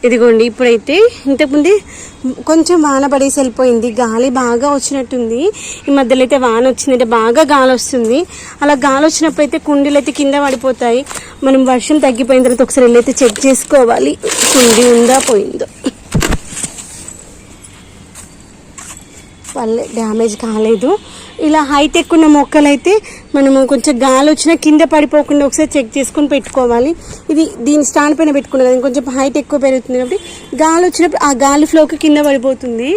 ఇదిగోండి ఇప్పుడైతే ఇంతకుముందే కొంచెం వాన పడేసి వెళ్ళిపోయింది, గాలి బాగా వచ్చినట్టుంది. ఈ మధ్యలో అయితే వాన వచ్చిందంటే బాగా గాలి వస్తుంది. అలా గాలి వచ్చినప్పుడు అయితే కుండీలు అయితే కింద పడిపోతాయి. మనం వర్షం తగ్గిపోయిన తర్వాత ఒకసారి వెళ్ళైతే చెక్ చేసుకోవాలి కుండీ ఉందా పోయిందో. వాళ్ళే డ్యామేజ్ కాలేదు. ఇలా హైటెక్ ఉన్న మొక్కలు అయితే మనము కొంచెం గాలి వచ్చినా కింద పడిపోకుండా ఒకసారి చెక్ చేసుకొని పెట్టుకోవాలి. ఇది దీని స్టాండ్ పైన పెట్టుకున్నది కదా, కొంచెం హైట్ ఎక్కువ పెరుగుతుంది కాబట్టి గాలి వచ్చినప్పుడు ఆ గాలి ఫ్లోకి కింద పడిపోతుంది.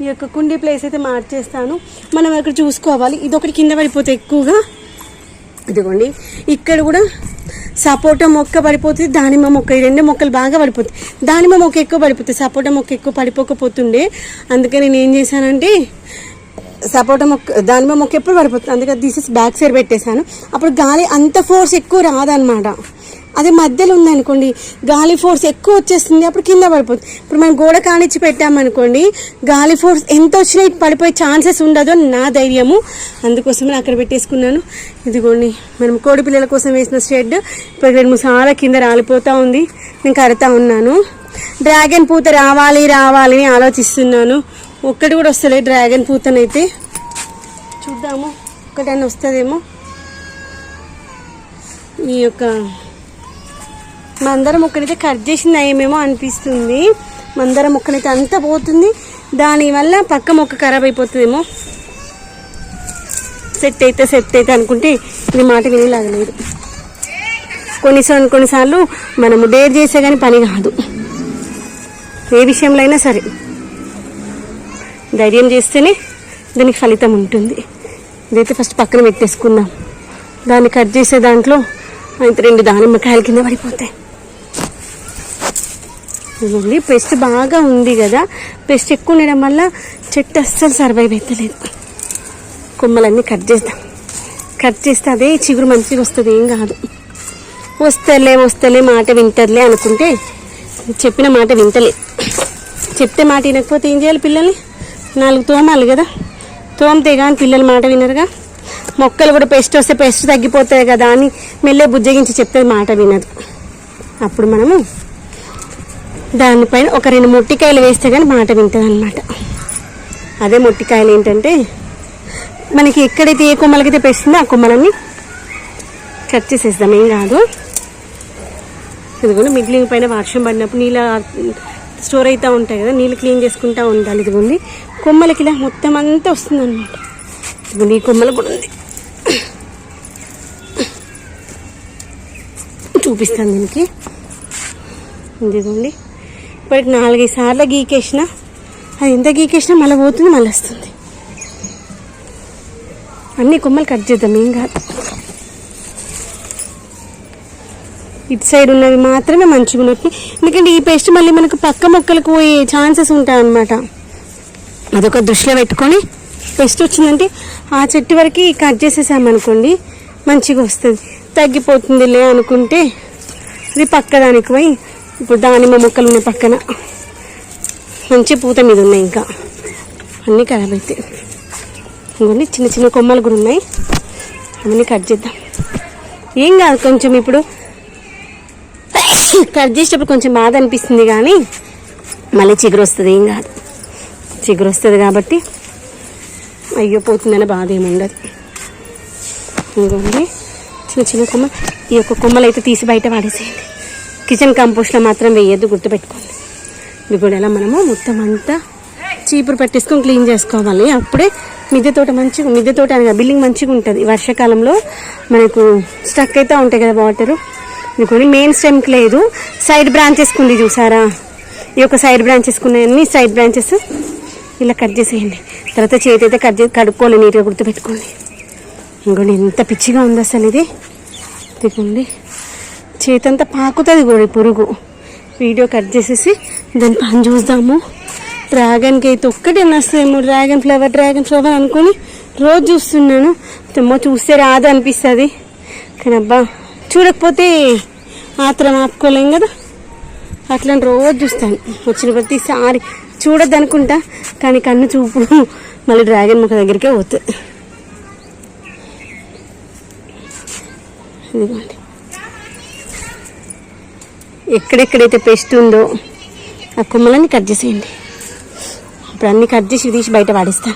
ఈ యొక్క కుండీ ప్లేస్ అయితే మార్చేస్తాను. మనం అక్కడ చూసుకోవాలి. ఇది ఒకటి కింద పడిపోతే ఎక్కువగా. ఇదిగోండి ఇక్కడ కూడా సపోటా మొక్క పడిపోతుంది, దానిమ్మ మొక్క, ఈ రెండు మొక్కలు బాగా పడిపోతాయి. దానిమ్మ మొక్క ఎక్కువ పడిపోతుంది, సపోటా మొక్క ఎక్కువ పడిపోకపోతుండే. అందుకని నేను ఏం చేశానంటే సపోటా మొక్క దానిమ్మ మొక్క ఎప్పుడు పడిపోతుంది, అందుకని తీసేసి బ్యాక్ సైడ్ పెట్టేశాను. అప్పుడు గాలి అంత ఫోర్స్ ఎక్కువ రాదనమాట. అదే మధ్యలో ఉందనుకోండి గాలి ఫోర్స్ ఎక్కువ వచ్చేస్తుంది, అప్పుడు కింద పడిపోతుంది. ఇప్పుడు మనం గోడ కానిచ్చి పెట్టామనుకోండి గాలి ఫోర్స్ ఎంత వచ్చినా పడిపోయే ఛాన్సెస్ ఉండదు అని నా ధైర్యము. అందుకోసమే అక్కడ పెట్టేసుకున్నాను. ఇదిగోండి మనం కోడి పిల్లల కోసం వేసిన షెడ్ ఇప్పుడు 2-3 సార్లు కింద రాలిపోతూ ఉంది. నేను కడతా ఉన్నాను. డ్రాగన్ పూత రావాలి అని ఆలోచిస్తున్నాను. ఒక్కటి కూడా వస్తలే డ్రాగన్ పూతనైతే. చూద్దాము ఒక్కటన్నా వస్తుందేమో. ఈ యొక్క మందార మొక్కనైతే కట్ చేసింది అయ్యేమేమో అనిపిస్తుంది. మందార మొక్కనైతే అంతా పోతుంది, దానివల్ల పక్క మొక్క ఖరాబ్ అయిపోతుందేమో. సెట్ అయితే అనుకుంటే ఇది మాట వినేలాగలేదు. కొన్నిసార్లు మనము డేర్ చేసే కానీ పని కాదు. ఏ విషయంలో అయినా సరే ధైర్యం చేస్తేనే దానికి ఫలితం ఉంటుంది. ఇదైతే ఫస్ట్ పక్కన పెట్టేసుకుందాం. దాన్ని కట్ చేసే దాంట్లో అయితే 2 దానిమ్మకాయల కింద పడిపోతాయి. ఇదిగోండి పెస్ట్ బాగా ఉంది కదా, పెస్ట్ ఎక్కువ ఉండడం వల్ల చెట్టు అస్సలు సర్వైవ్ అవుతలేదు. కొమ్మలన్నీ కట్ చేద్దాం. కట్ చేస్తే అదే చిగురు మంచిగా వస్తుంది, ఏం కాదు. వస్తలే మాట వింటర్లే అనుకుంటే చెప్పిన మాట వింటలే. చెప్తే మాట వినకపోతే ఏం చేయాలి? పిల్లల్ని 4 తోమాలి కదా, తోమితే కానీ పిల్లలు మాట వినరుగా. మొక్కలు కూడా పెస్ట్ వస్తే పెస్ట్ తగ్గిపోతాయి కదా అని మెల్లే బుజ్జగించి చెప్తే మాట వినదు. అప్పుడు మనము దానిపైన ఒక 2 మొట్టికాయలు వేస్తే కానీ మాట వింటుంది అన్నమాట. అదే మొట్టికాయలు ఏంటంటే మనకి ఎక్కడైతే ఏ కొమ్మలకైతే పెస్తుందో ఆ కొమ్మలన్నీ కట్ చేసేద్దాం, ఏం కాదు. ఇది కూడా మిగిలిన పైన వర్షం పడినప్పుడు నీళ్ళ స్టోర్ అవుతూ ఉంటాయి కదా, నీళ్ళు క్లీన్ చేసుకుంటూ ఉండాలి. ఇదిగోండి కొమ్మలకి ఇలా మొత్తం అంతా వస్తుంది అనమాట. ఇదిగోండి ఈ కొమ్మలు కూడా ఉంది, చూపిస్తాను దీనికి. ఇదిగోండి ఇప్పటికి 4-5 సార్లు గీకేసిన, అది ఎంత గీకేసినా మళ్ళీ పోతుంది, మళ్ళీ వస్తుంది. అన్ని కొమ్మలు కట్ చేద్దాం, ఏం కాదు. ఇటు సైడ్ ఉన్నవి మాత్రమే మంచిగా ఉన్నట్టు, ఎందుకంటే ఈ పేస్ట్ మళ్ళీ మనకు పక్క మొక్కలకు పోయే ఛాన్సెస్ ఉంటాయి అన్నమాట. అదొక దృష్టిలో పెట్టుకొని పేస్ట్ వచ్చిందంటే ఆ చెట్టు వరకు కట్ చేసేసామనుకోండి మంచిగా వస్తుంది. తగ్గిపోతుందిలే అనుకుంటే అది పక్కదానికి పోయి, ఇప్పుడు దానిమ్మ మొక్కలు ఉన్నాయి పక్కన, మంచి పూత మీద ఉన్నాయి, ఇంకా అన్నీ ఖరాబ్ అవుతాయి. ఇంకొన్ని చిన్న చిన్న కొమ్మలు కూడా ఉన్నాయి, అవన్నీ కట్ చేద్దాం, ఏం కాదు. కొంచెం ఇప్పుడు కట్ చేసేటప్పుడు కొంచెం బాధ అనిపిస్తుంది, కానీ మళ్ళీ చిగురు వస్తుంది, ఏం కాదు. చిగురు వస్తుంది కాబట్టి అయ్యో పోతుందనే బాధ ఏమి ఉండదు. ఇంకోండి చిన్న చిన్న కొమ్మ, ఈ యొక్క కొమ్మలు అయితే తీసి బయట పడేసేయండి. కిచెన్ కంపోస్ట్లో మాత్రం వేయద్దు, గుర్తుపెట్టుకోండి. ఇది కూడా ఎలా మనము మొత్తం అంతా చీపురు పట్టేసుకొని క్లీన్ చేసుకోవాలి. అప్పుడే మిద్దె తోట అనగా బిల్డింగ్ మంచిగా ఉంటుంది. వర్షాకాలంలో మనకు స్టక్ అయితే ఉంటాయి కదా వాటరు. ఇంకొని మెయిన్ స్టెమ్కి లేదు, సైడ్ బ్రాంచెస్కి ఉంది చూసారా. ఈ యొక్క సైడ్ బ్రాంచెస్కి ఉన్నాయన్నీ సైడ్ బ్రాంచెస్ ఇలా కట్ చేసేయండి. తర్వాత చేతి అయితే కడుక్కోవాలి, నీట్గా గుర్తుపెట్టుకోండి. ఇంకోండి ఎంత పిచ్చిగా ఉంది అసలు ఇది. ఇదిగోండి చేతి అంతా పాకుతుంది కూడా పురుగు. వీడియో కట్ చేసేసి దాని పని చూద్దాము. డ్రాగన్కి అయితే ఒక్కటే నచ్చేమో, డ్రాగన్ ఫ్లవర్ అనుకొని రోజు చూస్తున్నాను. చూస్తే రాదు అనిపిస్తుంది, కానీ అబ్బా చూడకపోతే మాత్రం ఆపుకోలేం కదా. అట్లా రోజు చూస్తాను, వచ్చిన ప్రతిసారి చూడద్దు అనుకుంటా, కానీ కన్ను చూపు మళ్ళీ డ్రాగన్ మొక్క దగ్గరికే పోతుంది. ఇదిగోండి ఎక్కడెక్కడైతే పెస్ట్ ఉందో ఆ కొమ్మలన్నీ కట్ చేసేయండి. ఇప్పుడు అన్నీ కట్ చేసి తీసి బయట పాడేస్తాను.